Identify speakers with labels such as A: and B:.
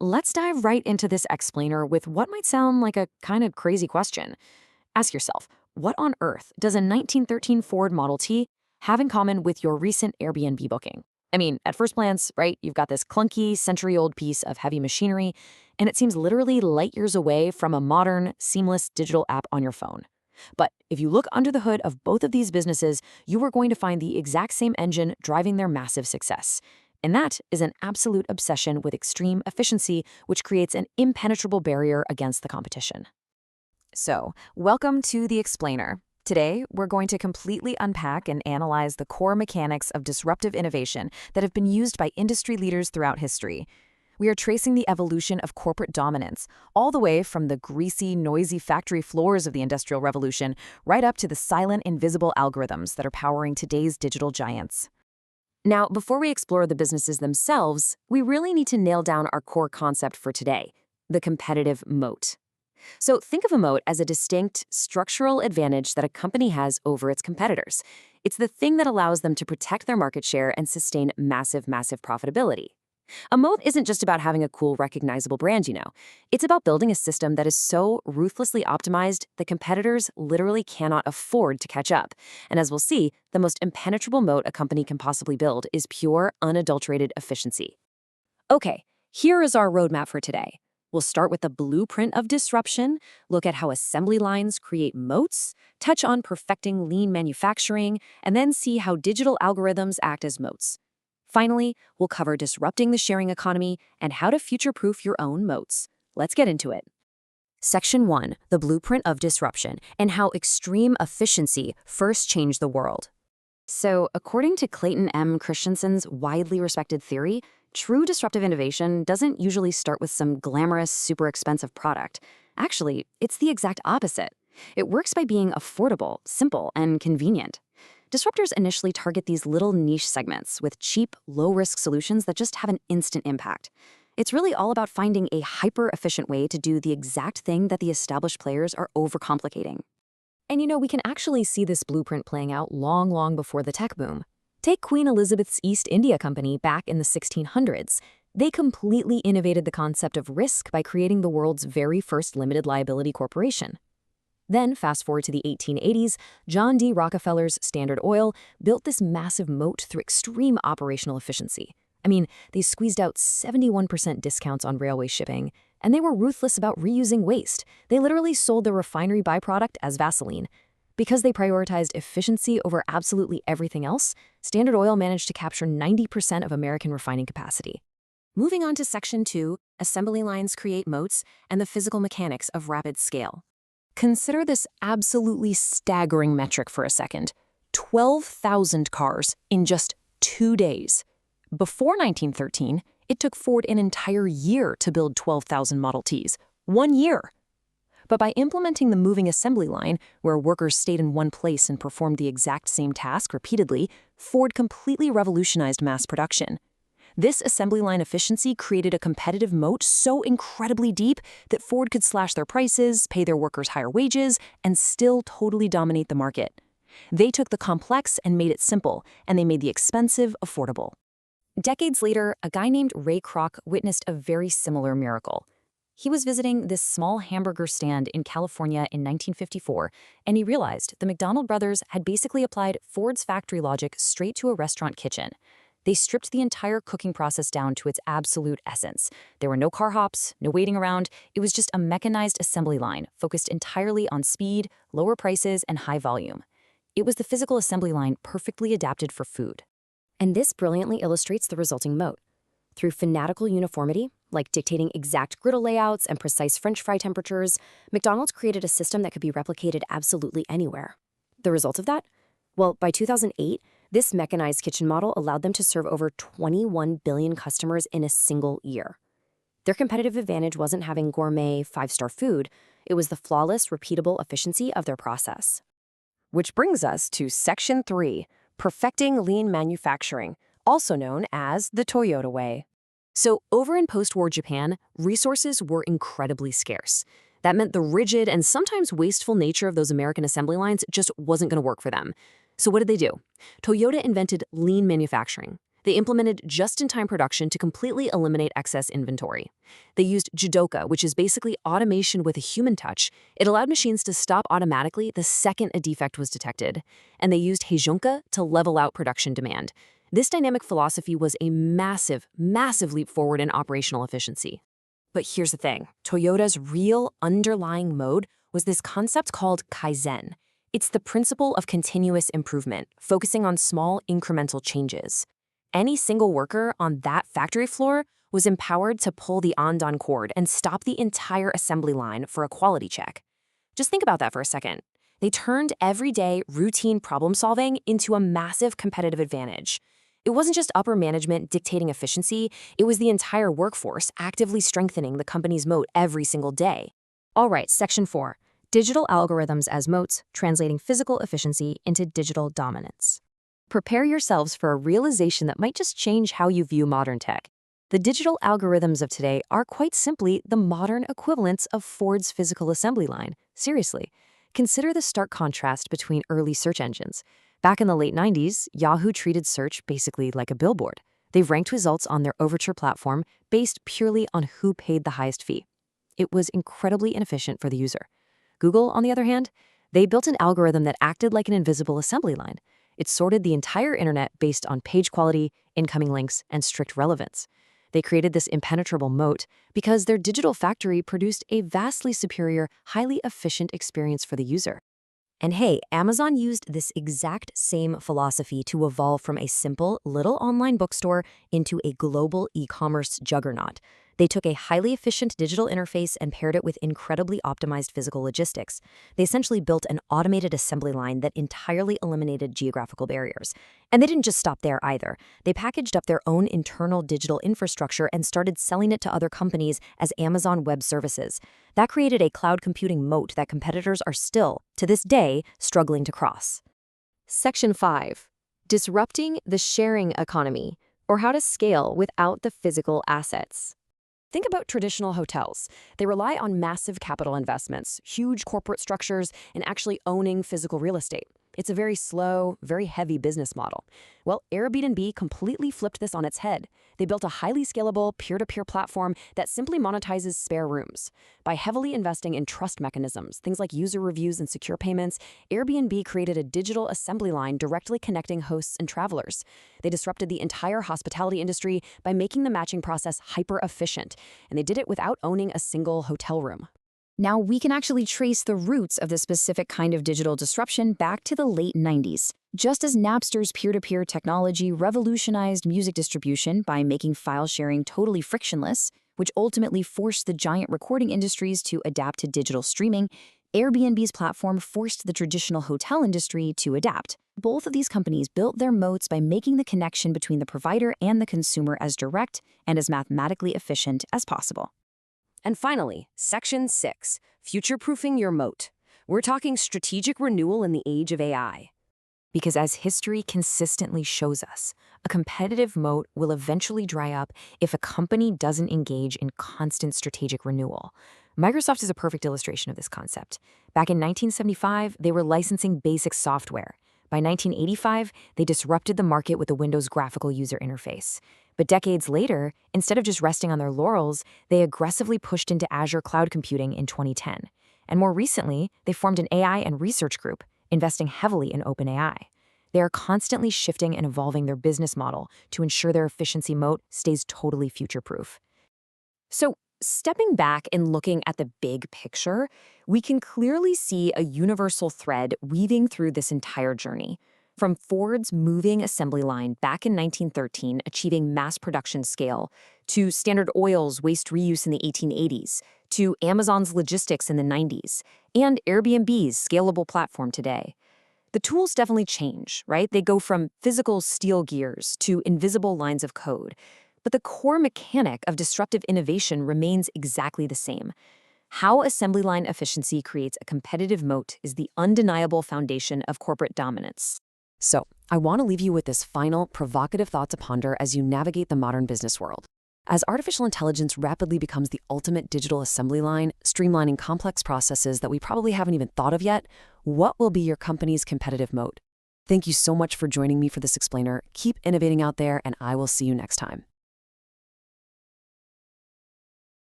A: Let's dive right into this explainer with what might sound like a kind of crazy question. Ask yourself, what on earth does a 1913 Ford Model T have in common with your recent Airbnb booking? I mean, at first glance, right, you've got this clunky, century-old piece of heavy machinery, and it seems literally light years away from a modern, seamless digital app on your phone. But if you look under the hood of both of these businesses, you are going to find the exact same engine driving their massive success. And that is an absolute obsession with extreme efficiency, which creates an impenetrable barrier against the competition. So, welcome to The Explainer. Today, we're going to completely unpack and analyze the core mechanics of disruptive innovation that have been used by industry leaders throughout history. We are tracing the evolution of corporate dominance, all the way from the greasy, noisy factory floors of the Industrial Revolution, right up to the silent, invisible algorithms that are powering today's digital giants. Now, before we explore the businesses themselves, we really need to nail down our core concept for today, the competitive moat. So think of a moat as a distinct structural advantage that a company has over its competitors. It's the thing that allows them to protect their market share and sustain massive profitability. A moat isn't just about having a cool, recognizable brand, you know. It's about building a system that is so ruthlessly optimized that competitors literally cannot afford to catch up. And as we'll see, the most impenetrable moat a company can possibly build is pure, unadulterated efficiency. Okay, here is our roadmap for today. We'll start with the blueprint of disruption, look at how assembly lines create moats, touch on perfecting lean manufacturing, and then see how digital algorithms act as moats. Finally, we'll cover disrupting the sharing economy and how to future-proof your own moats. Let's get into it. Section 1, the blueprint of disruption and how extreme efficiency first changed the world. So, according to Clayton M. Christensen's widely respected theory, true disruptive innovation doesn't usually start with some glamorous, super expensive product. Actually, it's the exact opposite. It works by being affordable, simple, and convenient. Disruptors initially target these little niche segments with cheap, low-risk solutions that just have an instant impact. It's really all about finding a hyper-efficient way to do the exact thing that the established players are overcomplicating. And you know, we can actually see this blueprint playing out long before the tech boom. Take Queen Elizabeth's East India Company back in the 1600s. They completely innovated the concept of risk by creating the world's very first limited liability corporation. Then, fast forward to the 1880s, John D. Rockefeller's Standard Oil built this massive moat through extreme operational efficiency. I mean, they squeezed out 71% discounts on railway shipping, and they were ruthless about reusing waste. They literally sold their refinery byproduct as Vaseline. Because they prioritized efficiency over absolutely everything else, Standard Oil managed to capture 90% of American refining capacity. Moving on to Section 2, assembly lines create moats and the physical mechanics of rapid scale. Consider this absolutely staggering metric for a second. 12,000 cars in just 2 days. Before 1913, it took Ford an entire year to build 12,000 Model Ts. 1 year. But by implementing the moving assembly line, where workers stayed in one place and performed the exact same task repeatedly, Ford completely revolutionized mass production. This assembly line efficiency created a competitive moat so incredibly deep that Ford could slash their prices, pay their workers higher wages, and still totally dominate the market. They took the complex and made it simple, and they made the expensive affordable. Decades later, a guy named Ray Kroc witnessed a very similar miracle. He was visiting this small hamburger stand in California in 1954, and he realized the McDonald brothers had basically applied Ford's factory logic straight to a restaurant kitchen. They stripped the entire cooking process down to its absolute essence. There were no car hops, no waiting around. It was just a mechanized assembly line focused entirely on speed, lower prices, and high volume. It was the physical assembly line perfectly adapted for food. And this brilliantly illustrates the resulting moat. Through fanatical uniformity, like dictating exact griddle layouts and precise French fry temperatures, McDonald's created a system that could be replicated absolutely anywhere. The result of that? Well, by 2008, this mechanized kitchen model allowed them to serve over 21 billion customers in a single year. Their competitive advantage wasn't having gourmet, five-star food. It was the flawless, repeatable efficiency of their process. Which brings us to Section 3, perfecting lean manufacturing, also known as the Toyota way. So over in post-war Japan, resources were incredibly scarce. That meant the rigid and sometimes wasteful nature of those American assembly lines just wasn't going to work for them. So what did they do? Toyota invented lean manufacturing. They implemented just-in-time production to completely eliminate excess inventory. They used Jidoka, which is basically automation with a human touch. It allowed machines to stop automatically the second a defect was detected. And they used Heijunka to level out production demand. This dynamic philosophy was a massive, massive leap forward in operational efficiency. But here's the thing. Toyota's real underlying mode was this concept called Kaizen. It's the principle of continuous improvement, focusing on small incremental changes. Any single worker on that factory floor was empowered to pull the Andon cord and stop the entire assembly line for a quality check. Just think about that for a second. They turned everyday, routine problem-solving into a massive competitive advantage. It wasn't just upper management dictating efficiency, it was the entire workforce actively strengthening the company's moat every single day. All right, Section 4. Digital algorithms as moats, translating physical efficiency into digital dominance. Prepare yourselves for a realization that might just change how you view modern tech. The digital algorithms of today are quite simply the modern equivalents of Ford's physical assembly line. Seriously, consider the stark contrast between early search engines. Back in the late 90s, Yahoo treated search basically like a billboard. They ranked results on their Overture platform based purely on who paid the highest fee. It was incredibly inefficient for the user. Google, on the other hand, they built an algorithm that acted like an invisible assembly line. It sorted the entire internet based on page quality, incoming links, and strict relevance. They created this impenetrable moat because their digital factory produced a vastly superior, highly efficient experience for the user. And hey, Amazon used this exact same philosophy to evolve from a simple little online bookstore into a global e-commerce juggernaut. They took a highly efficient digital interface and paired it with incredibly optimized physical logistics. They essentially built an automated assembly line that entirely eliminated geographical barriers. And they didn't just stop there either. They packaged up their own internal digital infrastructure and started selling it to other companies as Amazon Web Services. That created a cloud computing moat that competitors are still, to this day, struggling to cross. Section 5. Disrupting the sharing economy, or how to scale without the physical assets. Think about traditional hotels. They rely on massive capital investments, huge corporate structures, and actually owning physical real estate. It's a very slow, very heavy business model. Well, Airbnb completely flipped this on its head. They built a highly scalable peer-to-peer platform that simply monetizes spare rooms. By heavily investing in trust mechanisms, things like user reviews and secure payments, Airbnb created a digital assembly line directly connecting hosts and travelers. They disrupted the entire hospitality industry by making the matching process hyper-efficient, and they did it without owning a single hotel room. Now, we can actually trace the roots of this specific kind of digital disruption back to the late 90s. Just as Napster's peer-to-peer technology revolutionized music distribution by making file sharing totally frictionless, which ultimately forced the giant recording industries to adapt to digital streaming, Airbnb's platform forced the traditional hotel industry to adapt. Both of these companies built their moats by making the connection between the provider and the consumer as direct and as mathematically efficient as possible. And finally, Section 6, future-proofing your moat. We're talking strategic renewal in the age of AI. Because as history consistently shows us, a competitive moat will eventually dry up if a company doesn't engage in constant strategic renewal. Microsoft is a perfect illustration of this concept. Back in 1975, they were licensing basic software. By 1985, they disrupted the market with the Windows graphical user interface. But decades later, instead of just resting on their laurels, they aggressively pushed into Azure cloud computing in 2010. And more recently, they formed an AI and research group, investing heavily in OpenAI. They are constantly shifting and evolving their business model to ensure their efficiency moat stays totally future-proof. So, stepping back and looking at the big picture, we can clearly see a universal thread weaving through this entire journey. From Ford's moving assembly line back in 1913 achieving mass production scale, to Standard Oil's waste reuse in the 1880s, to Amazon's logistics in the 90s, and Airbnb's scalable platform today. The tools definitely change, right? They go from physical steel gears to invisible lines of code. But the core mechanic of disruptive innovation remains exactly the same. How assembly line efficiency creates a competitive moat is the undeniable foundation of corporate dominance. So, I want to leave you with this final, provocative thought to ponder as you navigate the modern business world. As artificial intelligence rapidly becomes the ultimate digital assembly line, streamlining complex processes that we probably haven't even thought of yet, what will be your company's competitive moat? Thank you so much for joining me for this explainer. Keep innovating out there, and I will see you next time.